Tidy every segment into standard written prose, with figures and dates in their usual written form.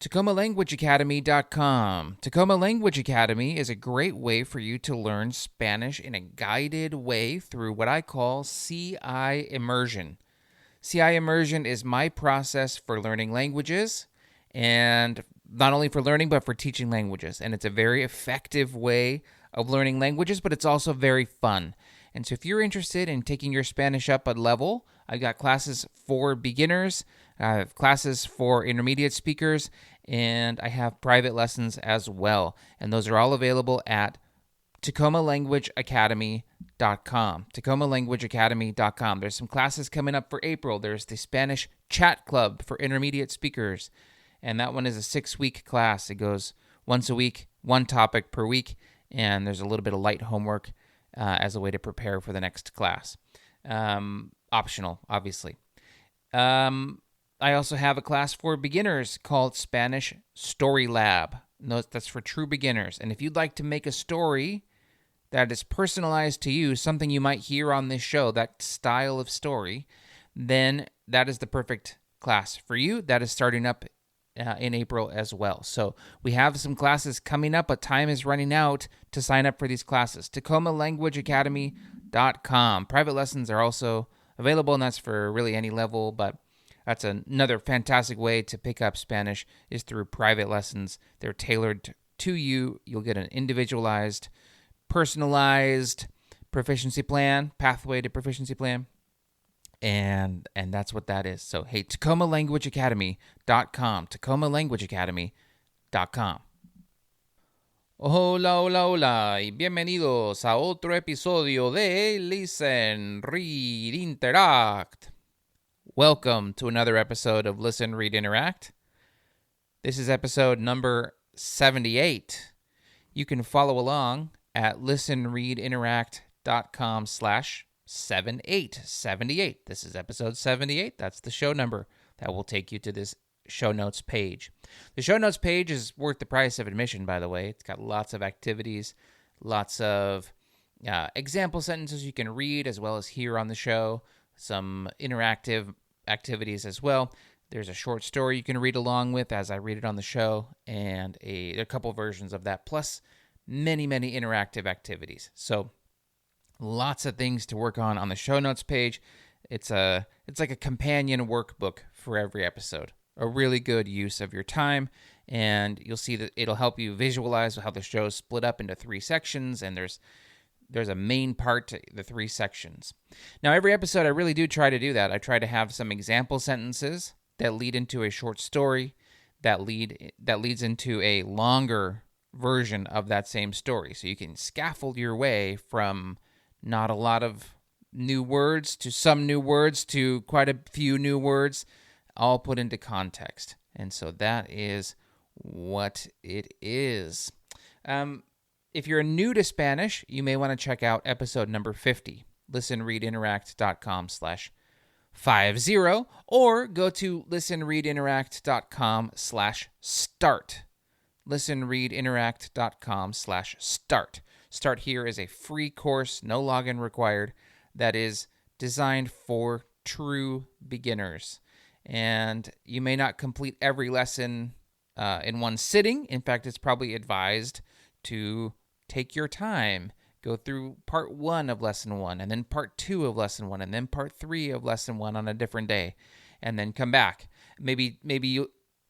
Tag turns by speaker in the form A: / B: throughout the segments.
A: TacomaLanguageAcademy.com. Tacoma Language Academy is a great way for you to learn Spanish in a guided way through what I call CI immersion. CI immersion is my process for learning languages, and not only for learning, but for teaching languages. And it's a very effective way of learning languages, but it's also very fun. And so if you're interested in taking your Spanish up a level, I've got classes for beginners, I have classes for intermediate speakers, and I have private lessons as well. And those are all available at TacomaLanguageAcademy.com. TacomaLanguageAcademy.com. There's some classes coming up for April. There's the Spanish Chat Club for intermediate speakers, and that one is a 6-week class. It goes once a week, one topic per week, and there's a little bit of light homework as a way to prepare for the next class. Optional, obviously. I also have a class for beginners called Spanish Story Lab. That's for true beginners. And if you'd like to make a story that is personalized to you, something you might hear on this show, that style of story, then that is the perfect class for you. That is starting up in April as well. So we have some classes coming up, but time is running out to sign up for these classes. TacomaLanguageAcademy.com. Private lessons are also available, and that's for really any level, but that's another fantastic way to pick up Spanish is through private lessons. They're tailored to you. You'll get an individualized, personalized proficiency plan, pathway to proficiency plan. And that's what that is. So, hey, TacomaLanguageAcademy.com. TacomaLanguageAcademy.com. Hola, hola, hola, y bienvenidos a otro episodio de Listen, Read, Interact. Welcome to another episode of Listen, Read, Interact. This is episode number 78. You can follow along at listenreadinteract.com/78. This is episode 78. That's the show number that will take you to this show notes page. The show notes page is worth the price of admission, by the way. It's got lots of activities, lots of example sentences you can read as well as hear on the show, some interactive activities as well. There's a short story you can read along with as I read it on the show, and a couple versions of that, plus many, many interactive activities. So lots of things to work on the show notes page. It's like a companion workbook for every episode. A really good use of your time, and you'll see that it'll help you visualize how the show is split up into 3 sections, and there's a main part to the 3 sections. Now, every episode, I really do try to do that. I try to have some example sentences that lead into a short story that leads into a longer version of that same story. So you can scaffold your way from not a lot of new words to some new words to quite a few new words, all put into context. And so that is what it is. If you're new to Spanish, you may want to check out episode number 50, listenreadinteract.com/50, or go to listenreadinteract.com/start. listenreadinteract.com/start. Start here is a free course, no login required, that is designed for true beginners. And you may not complete every lesson in one sitting. In fact, it's probably advised to take your time, go through part 1 of lesson 1, and then part 2 of lesson 1, and then part 3 of lesson 1 on a different day, and then come back. Maybe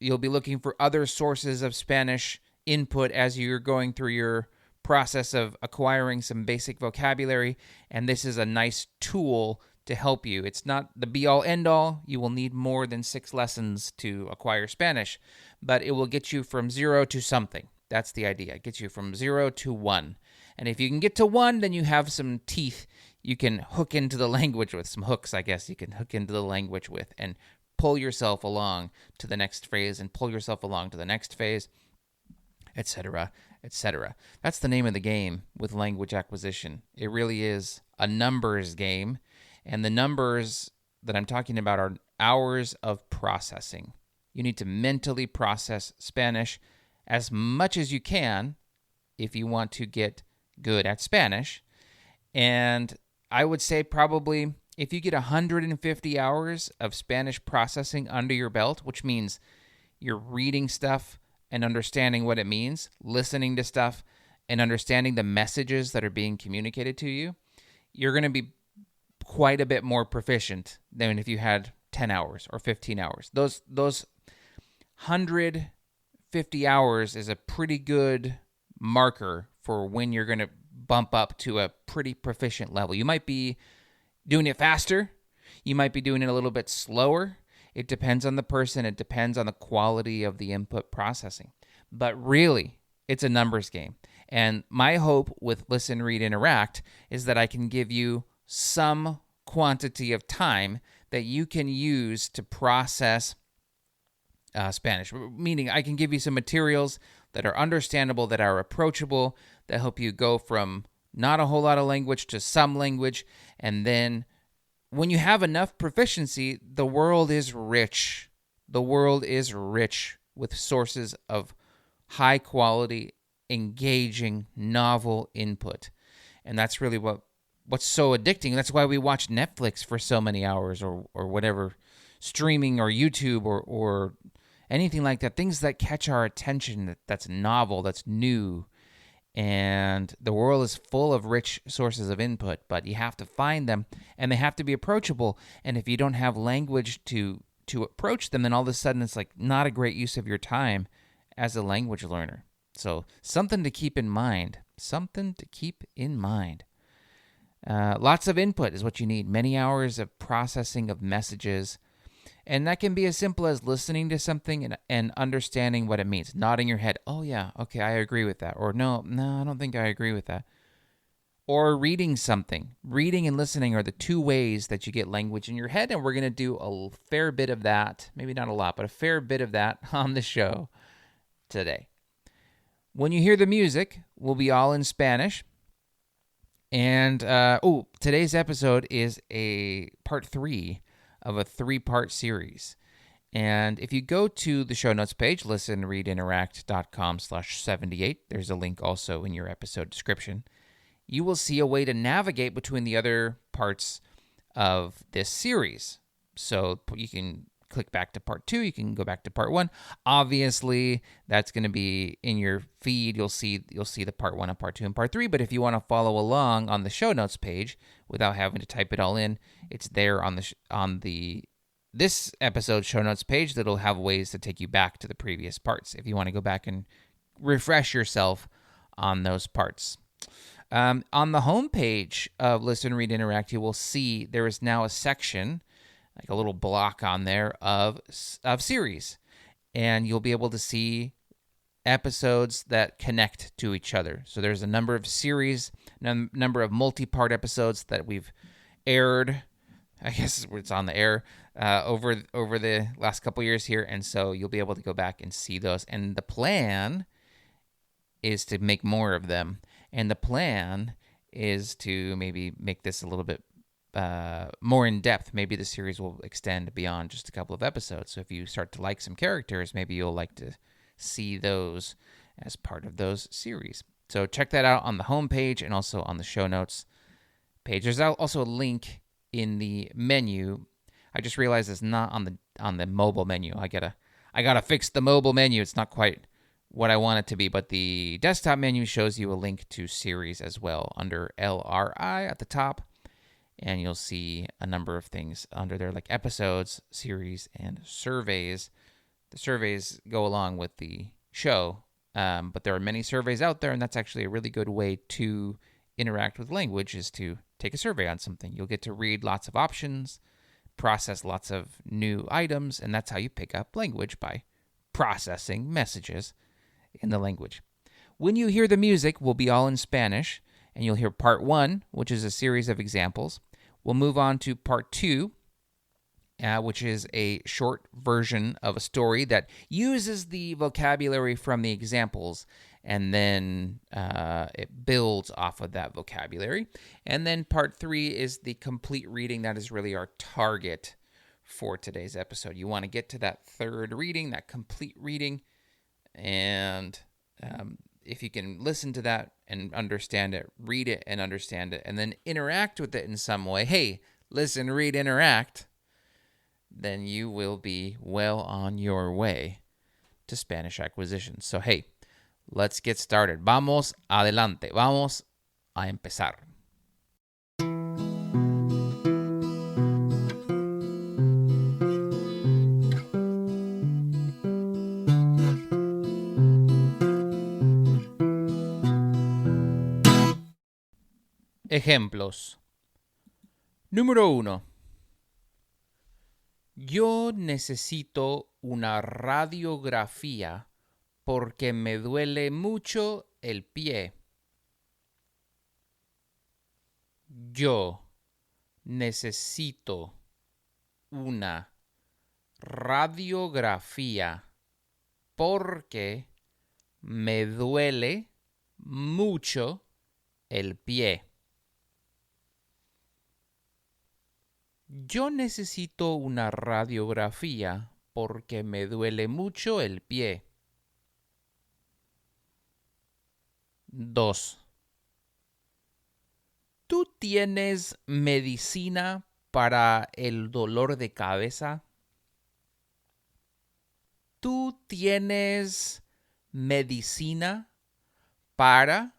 A: you'll be looking for other sources of Spanish input as you're going through your process of acquiring some basic vocabulary, and this is a nice tool to help you. It's not the be-all, end-all. You will need more than 6 lessons to acquire Spanish, but it will get you from 0 to something. That's the idea. It gets you from 0 to 1. And if you can get to 1, then you have some teeth you can hook into the language with, some hooks, I guess, you can hook into the language with and pull yourself along to the next phrase and pull yourself along to the next phase, etc., etc. That's the name of the game with language acquisition. It really is a numbers game, and the numbers that I'm talking about are hours of processing. You need to mentally process Spanish as much as you can if you want to get good at Spanish. And I would say probably if you get 150 hours of Spanish processing under your belt, which means you're reading stuff and understanding what it means, listening to stuff and understanding the messages that are being communicated to you, you're going to be quite a bit more proficient than if you had 10 hours or 15 hours. Those 150 hours is a pretty good marker for when you're going to bump up to a pretty proficient level. You might be doing it faster. You might be doing it a little bit slower. It depends on the person. It depends on the quality of the input processing. But really, it's a numbers game. And my hope with Listen, Read, Interact is that I can give you some quantity of time that you can use to process Spanish, meaning I can give you some materials that are understandable, that are approachable, that help you go from not a whole lot of language to some language. And then when you have enough proficiency, the world is rich. The world is rich with sources of high quality, engaging, novel input. And that's really what's so addicting. That's why we watch Netflix for so many hours or whatever, streaming or YouTube or anything like that. Things that catch our attention, that's novel, that's new. And the world is full of rich sources of input, but you have to find them, and they have to be approachable. And if you don't have language to approach them, then all of a sudden it's like not a great use of your time as a language learner. So something to keep in mind. Something to keep in mind. Lots of input is what you need. Many hours of processing of messages. And that can be as simple as listening to something and understanding what it means. Nodding your head. Oh, yeah. Okay, I agree with that. Or no, I don't think I agree with that. Or reading something. Reading and listening are the two ways that you get language in your head. And we're going to do a fair bit of that. Maybe not a lot, but a fair bit of that on the show today. When you hear the music, we'll be all in Spanish. And, today's episode is a part 3 of a 3-part series. And if you go to the show notes page, listenreadinteract.com/78, there's a link also in your episode description, you will see a way to navigate between the other parts of this series. So you can click back to part 2, you can go back to part 1. Obviously, that's going to be in your feed. You'll see the part 1 and part 2 and part 3, but if you want to follow along on the show notes page without having to type it all in, it's there on this episode show notes page that'll have ways to take you back to the previous parts if you want to go back and refresh yourself on those parts. On the homepage of Listen, Read, Interact, you will see there is now a section, like a little block on there of series, and you'll be able to see episodes that connect to each other. So there's a number of series, number of multi-part episodes that we've aired. I guess it's on the air over the last couple years here, and so you'll be able to go back and see those. And the plan is to make more of them, and the plan is to maybe make this a little bit more in depth. Maybe the series will extend beyond just a couple of episodes. So if you start to like some characters, maybe you'll like to see those as part of those series. So check that out on the homepage and also on the show notes page. There's also a link in the menu. I just realized it's not on the mobile menu. I gotta fix the mobile menu. It's not quite what I want it to be, but the desktop menu shows you a link to series as well under LRI at the top. And you'll see a number of things under there, like episodes, series, and surveys. The surveys go along with the show, but there are many surveys out there, and that's actually a really good way to interact with language, is to take a survey on something. You'll get to read lots of options, process lots of new items, and that's how you pick up language, by processing messages in the language. When you hear the music, we'll be all in Spanish, and you'll hear part 1, which is a series of examples. We'll move on to part 2, which is a short version of a story that uses the vocabulary from the examples, and then it builds off of that vocabulary. And then part 3 is the complete reading. That is really our target for today's episode. You want to get to that third reading, that complete reading, and if you can listen to that and understand it, read it and understand it, and then interact with it in some way, hey, listen, read, interact, then you will be well on your way to Spanish acquisition. So, hey, let's get started. Vamos adelante. Vamos a empezar. Ejemplos. Número 1. Yo necesito una radiografía porque me duele mucho el pie. Yo necesito una radiografía porque me duele mucho el pie. Yo necesito una radiografía porque me duele mucho el pie. 2. ¿Tú tienes medicina para el dolor de cabeza? ¿Tú tienes medicina para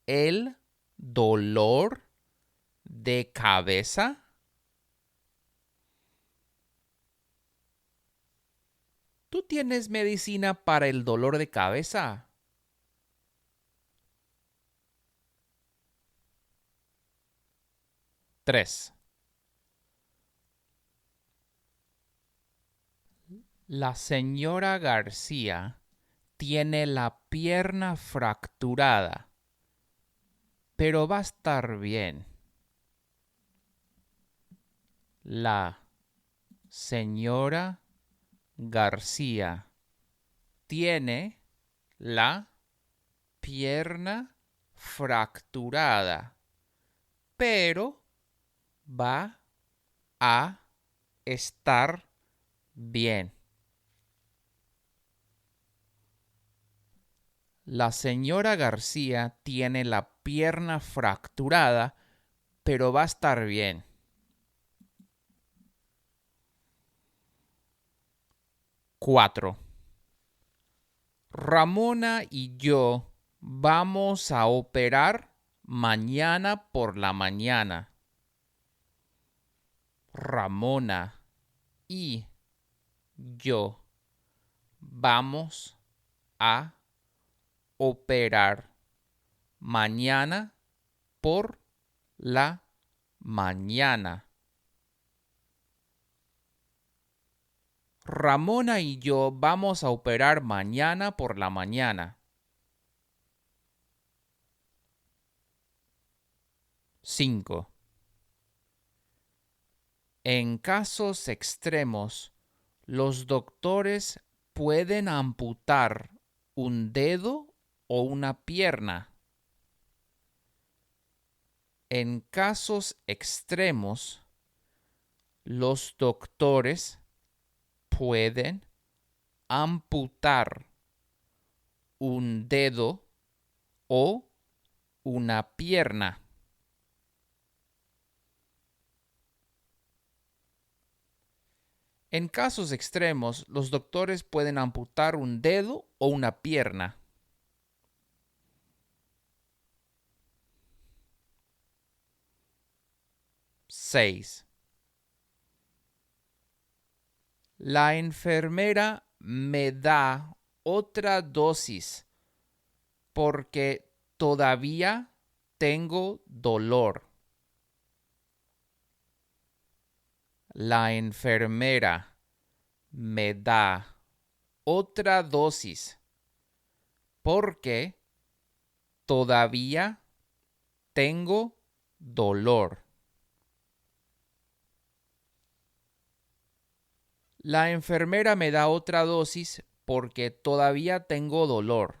A: el dolor de cabeza? ¿Tú tienes medicina para el dolor de cabeza? 3. La señora García tiene la pierna fracturada, pero va a estar bien. La señora García tiene la pierna fracturada, pero va a estar bien. La señora García tiene la pierna fracturada, pero va a estar bien. 4. Ramona y yo vamos a operar mañana por la mañana. Ramona y yo vamos a operar mañana por la mañana. Ramona y yo vamos a operar mañana por la mañana. 5. En casos extremos, los doctores pueden amputar un dedo o una pierna. En casos extremos, los doctores pueden amputar un dedo o una pierna. En casos extremos, los doctores pueden amputar un dedo o una pierna. 6. La enfermera me da otra dosis porque todavía tengo dolor. La enfermera me da otra dosis porque todavía tengo dolor. La enfermera me da otra dosis porque todavía tengo dolor.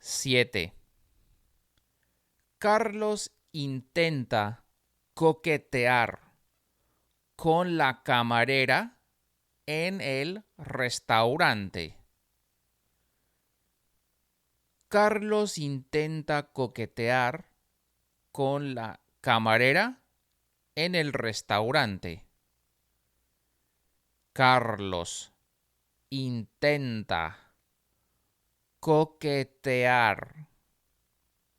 A: 7. Carlos intenta coquetear con la camarera en el restaurante. Carlos intenta coquetear con la camarera en el restaurante. Carlos intenta coquetear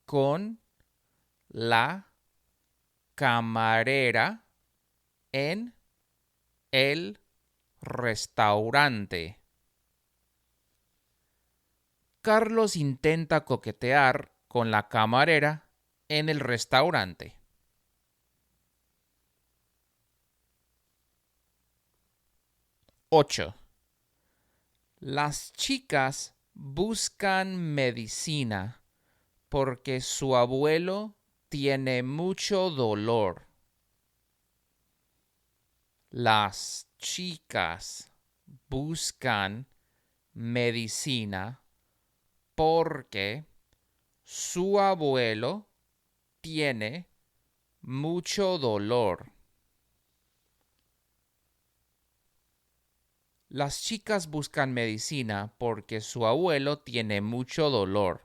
A: con la camarera en el restaurante. Carlos intenta coquetear con la camarera en el restaurante. 8. Las chicas buscan medicina porque su abuelo tiene mucho dolor. Las chicas buscan medicina porque su abuelo tiene mucho dolor. Las chicas buscan medicina porque su abuelo tiene mucho dolor.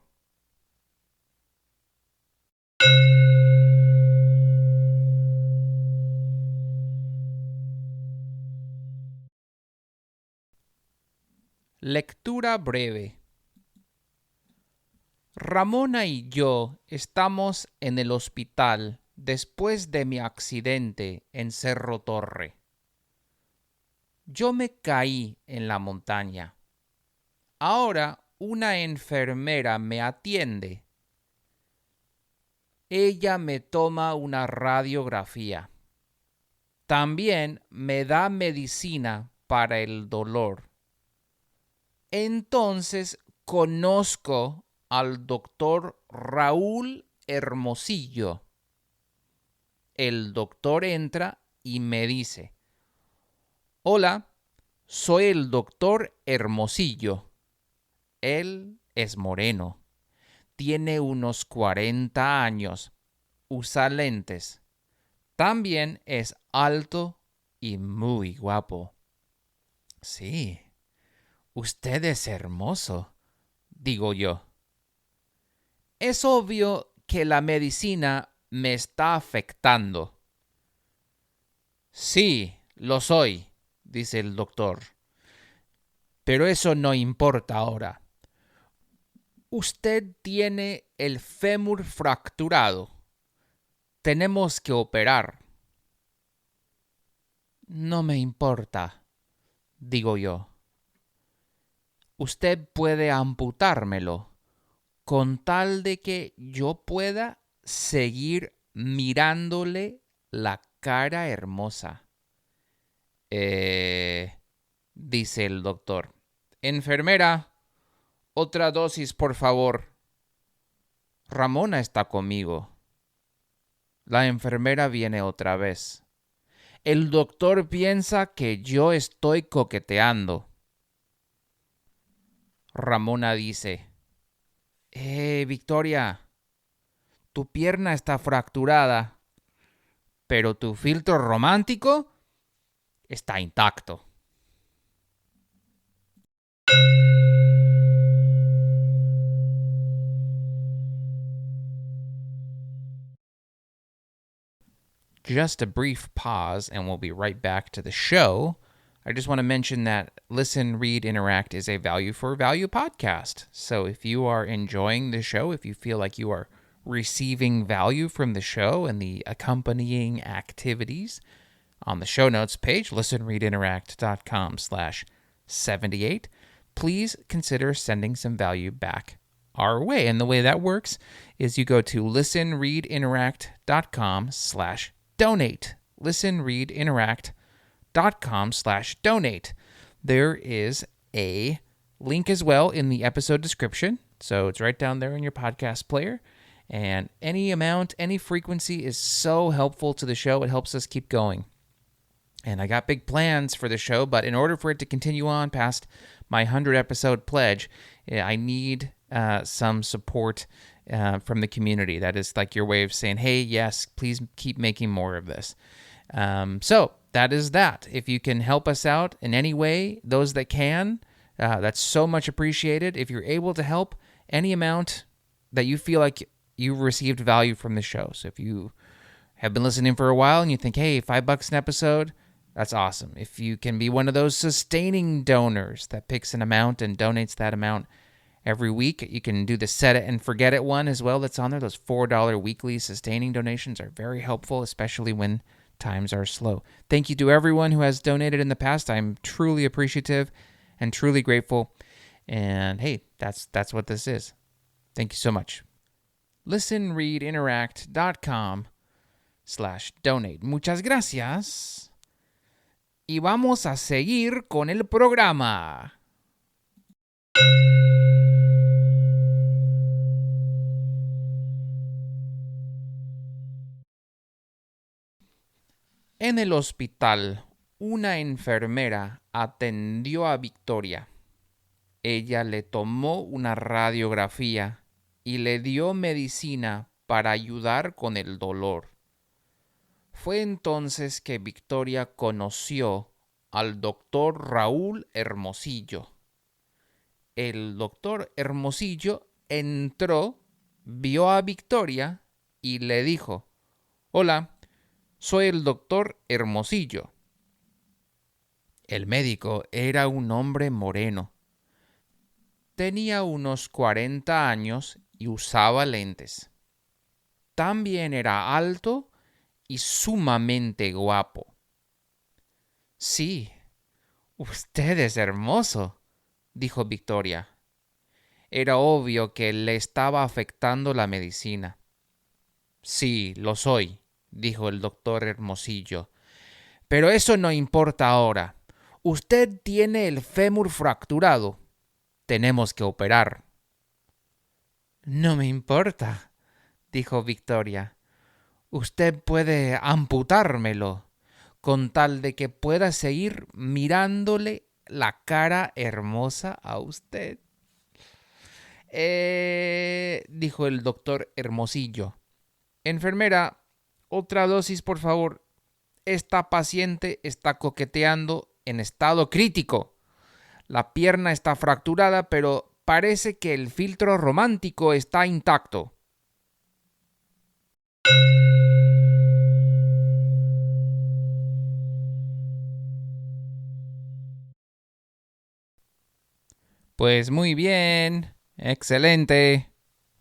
A: Lectura breve. Ramona y yo estamos en el hospital después de mi accidente en Cerro Torre. Yo me caí en la montaña. Ahora una enfermera me atiende. Ella me toma una radiografía. También me da medicina para el dolor. Entonces conozco al doctor Raúl Hermosillo. El doctor entra y me dice: Hola, soy el doctor Hermosillo. Él es moreno. Tiene unos 40 años. Usa lentes. También es alto y muy guapo. Sí, usted es hermoso, digo yo. Es obvio que la medicina me está afectando. Sí, lo soy, dice el doctor. Pero eso no importa ahora. Usted tiene el fémur fracturado. Tenemos que operar. No me importa, digo yo. Usted puede amputármelo con tal de que yo pueda seguir mirándole la cara hermosa. Dice el doctor. Enfermera, otra dosis, por favor. Ramona está conmigo. La enfermera viene otra vez. El doctor piensa que yo estoy coqueteando. Ramona dice: Victoria, tu pierna está fracturada, pero tu filtro romántico está intacto. Just a brief pause, and we'll be right back to the show. I just want to mention that Listen, Read, Interact is a value for value podcast. So if you are enjoying the show, if you feel like you are receiving value from the show and the accompanying activities, on the show notes page, listenreadinteract.com/78, please consider sending some value back our way. And the way that works is you go to listenreadinteract.com/donate. listenreadinteract.com/donate. There is a link as well in the episode description. So it's right down there in your podcast player. And any amount, any frequency is so helpful to the show. It helps us keep going. And I got big plans for the show, but in order for it to continue on past my 100-episode pledge, I need some support from the community. That is like your way of saying, hey, yes, please keep making more of this. So that is that. If you can help us out in any way, those that can, that's so much appreciated. If you're able to help any amount that you feel like you received value from the show. So if you have been listening for a while and you think, hey, $5 an episode, that's awesome. If you can be one of those sustaining donors that picks an amount and donates that amount every week, you can do the set it and forget it one as well that's on there. Those $4 weekly sustaining donations are very helpful, especially when times are slow. Thank you to everyone who has donated in the past. I'm truly appreciative and truly grateful. And hey, that's what this is. Thank you so much. listenreadinteract.com/donate. Muchas gracias. Y vamos a seguir con el programa. En el hospital, una enfermera atendió a Victoria. Ella le tomó una radiografía y le dio medicina para ayudar con el dolor. Fue entonces que Victoria conoció al doctor Raúl Hermosillo. El doctor Hermosillo entró, vio a Victoria y le dijo: «Hola, soy el doctor Hermosillo». El médico era un hombre moreno. Tenía unos 40 años y usaba lentes. También era alto y sumamente guapo. «Sí, usted es hermoso», dijo Victoria. Era obvio que le estaba afectando la medicina. «Sí, lo soy», dijo el doctor Hermosillo. «Pero eso no importa ahora. Usted tiene el fémur fracturado. Tenemos que operar». «No me importa», dijo Victoria. «Usted puede amputármelo, con tal de que pueda seguir mirándole la cara hermosa a usted». Dijo el doctor Hermosillo. «Enfermera, otra dosis, por favor. Esta paciente está coqueteando en estado crítico. La pierna está fracturada, pero parece que el filtro romántico está intacto». Pues muy bien, excelente,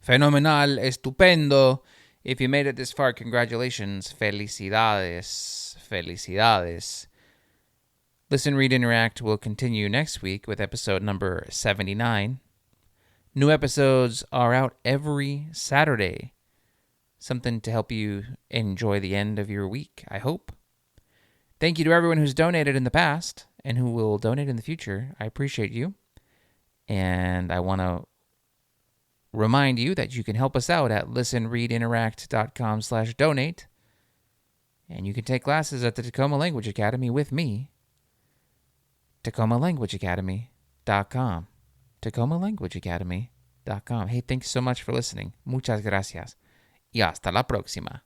A: fenomenal, estupendo. If you made it this far, congratulations. Felicidades, felicidades. Listen, Read, Interact will continue next week with episode number 79. New episodes are out every Saturday. Something to help you enjoy the end of your week, I hope. Thank you to everyone who's donated in the past and who will donate in the future. I appreciate you. And I want to remind you that you can help us out at listenreadinteract.com/donate. And you can take classes at the Tacoma Language Academy with me. TacomaLanguageAcademy.com. TacomaLanguageAcademy.com. Hey, thanks so much for listening. Muchas gracias. Y hasta la próxima.